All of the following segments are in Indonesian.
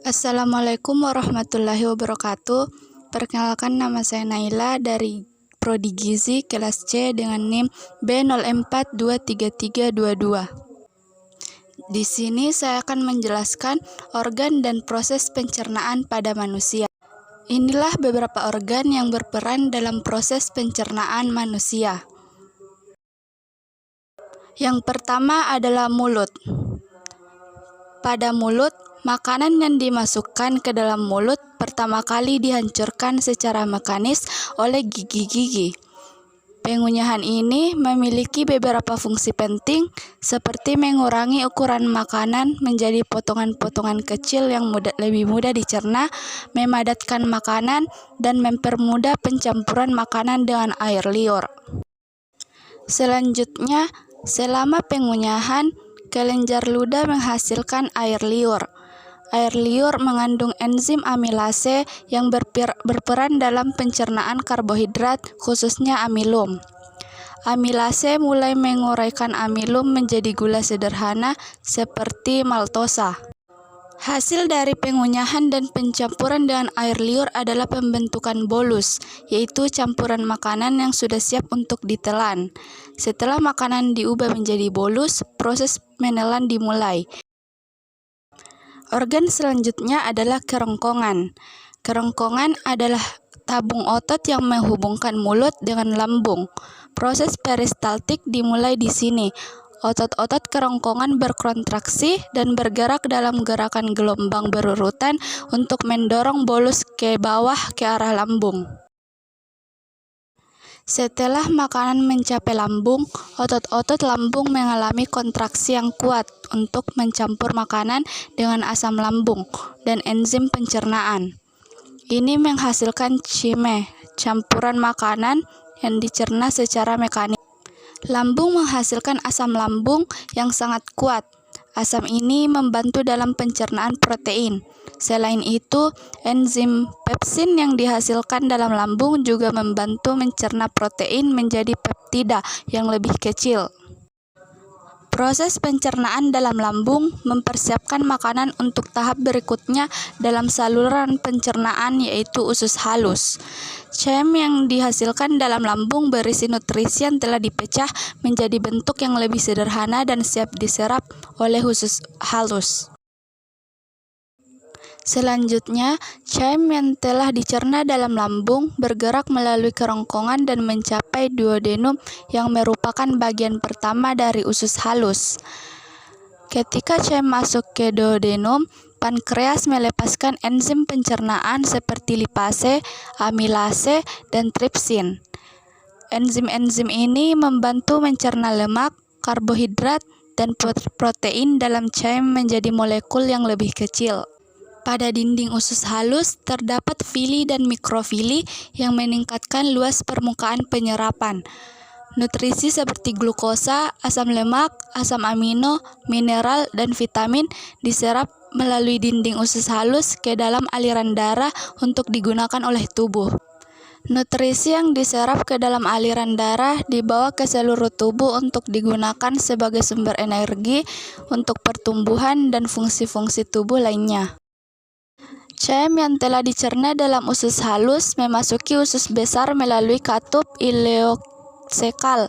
Assalamualaikum warahmatullahi wabarakatuh. Perkenalkan, nama saya Naila dari Prodi Gizi kelas C dengan NIM B04233222. Di sini saya akan menjelaskan organ dan proses pencernaan pada manusia. Inilah beberapa organ yang berperan dalam proses pencernaan manusia. Yang pertama adalah mulut. Pada mulut, makanan yang dimasukkan ke dalam mulut pertama kali dihancurkan secara mekanis oleh gigi-gigi. Pengunyahan ini memiliki beberapa fungsi penting, seperti mengurangi ukuran makanan menjadi potongan-potongan kecil yang lebih mudah dicerna, memadatkan makanan, dan mempermudah pencampuran makanan dengan air liur. Selanjutnya, selama pengunyahan, kelenjar ludah menghasilkan air liur. Air liur mengandung enzim amilase yang berperan dalam pencernaan karbohidrat, khususnya amilum. Amilase mulai menguraikan amilum menjadi gula sederhana seperti maltosa. Hasil dari pengunyahan dan pencampuran dengan air liur adalah pembentukan bolus, yaitu campuran makanan yang sudah siap untuk ditelan. Setelah makanan diubah menjadi bolus, proses menelan dimulai. Organ selanjutnya adalah kerongkongan. Kerongkongan adalah tabung otot yang menghubungkan mulut dengan lambung. Proses peristaltik dimulai di sini. Otot-otot kerongkongan berkontraksi dan bergerak dalam gerakan gelombang berurutan untuk mendorong bolus ke bawah ke arah lambung. Setelah makanan mencapai lambung, otot-otot lambung mengalami kontraksi yang kuat untuk mencampur makanan dengan asam lambung dan enzim pencernaan. Ini menghasilkan chyme, campuran makanan yang dicerna secara mekanik. Lambung menghasilkan asam lambung yang sangat kuat. Asam ini membantu dalam pencernaan protein. Selain itu, enzim pepsin yang dihasilkan dalam lambung juga membantu mencerna protein menjadi peptida yang lebih kecil. Proses pencernaan dalam lambung mempersiapkan makanan untuk tahap berikutnya dalam saluran pencernaan, yaitu usus halus. Chyme yang dihasilkan dalam lambung berisi nutrisi yang telah dipecah menjadi bentuk yang lebih sederhana dan siap diserap oleh usus halus. Selanjutnya, chyme yang telah dicerna dalam lambung bergerak melalui kerongkongan dan mencapai duodenum yang merupakan bagian pertama dari usus halus. Ketika chyme masuk ke duodenum, pankreas melepaskan enzim pencernaan seperti lipase, amilase, dan tripsin. Enzim-enzim ini membantu mencerna lemak, karbohidrat, dan protein dalam chyme menjadi molekul yang lebih kecil. Pada dinding usus halus terdapat fili dan mikrofili yang meningkatkan luas permukaan penyerapan. Nutrisi seperti glukosa, asam lemak, asam amino, mineral, dan vitamin diserap melalui dinding usus halus ke dalam aliran darah untuk digunakan oleh tubuh. Nutrisi yang diserap ke dalam aliran darah dibawa ke seluruh tubuh untuk digunakan sebagai sumber energi untuk pertumbuhan dan fungsi-fungsi tubuh lainnya. Chyme yang telah dicerna dalam usus halus memasuki usus besar melalui katup ileosekal.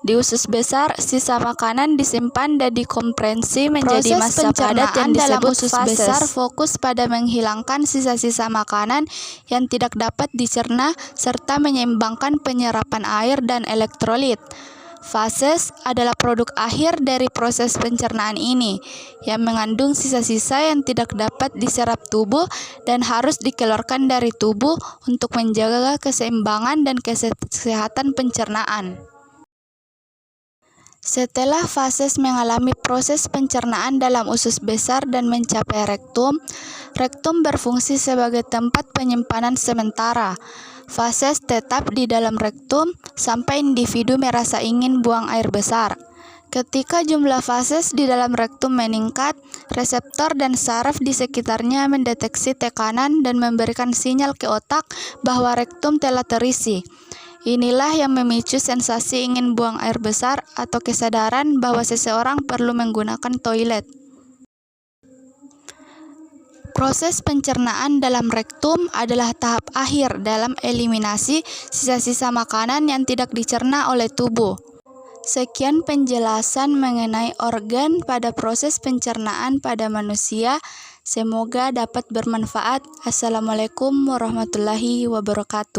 Di usus besar, sisa makanan disimpan dan dikompresi menjadi massa padat yang disebut usus besar. Fokus pada menghilangkan sisa-sisa makanan yang tidak dapat dicerna serta menyeimbangkan penyerapan air dan elektrolit. Fases adalah produk akhir dari proses pencernaan ini, yang mengandung sisa-sisa yang tidak dapat diserap tubuh dan harus dikeluarkan dari tubuh untuk menjaga keseimbangan dan kesehatan pencernaan. Setelah fases mengalami proses pencernaan dalam usus besar dan mencapai rektum, rektum berfungsi sebagai tempat penyimpanan sementara. Fases tetap di dalam rektum sampai individu merasa ingin buang air besar. Ketika jumlah fases di dalam rektum meningkat, reseptor dan saraf di sekitarnya mendeteksi tekanan dan memberikan sinyal ke otak bahwa rektum telah terisi. Inilah yang memicu sensasi ingin buang air besar atau kesadaran bahwa seseorang perlu menggunakan toilet. Proses pencernaan dalam rektum adalah tahap akhir dalam eliminasi sisa-sisa makanan yang tidak dicerna oleh tubuh. Sekian penjelasan mengenai organ pada proses pencernaan pada manusia. Semoga dapat bermanfaat. Assalamualaikum warahmatullahi wabarakatuh.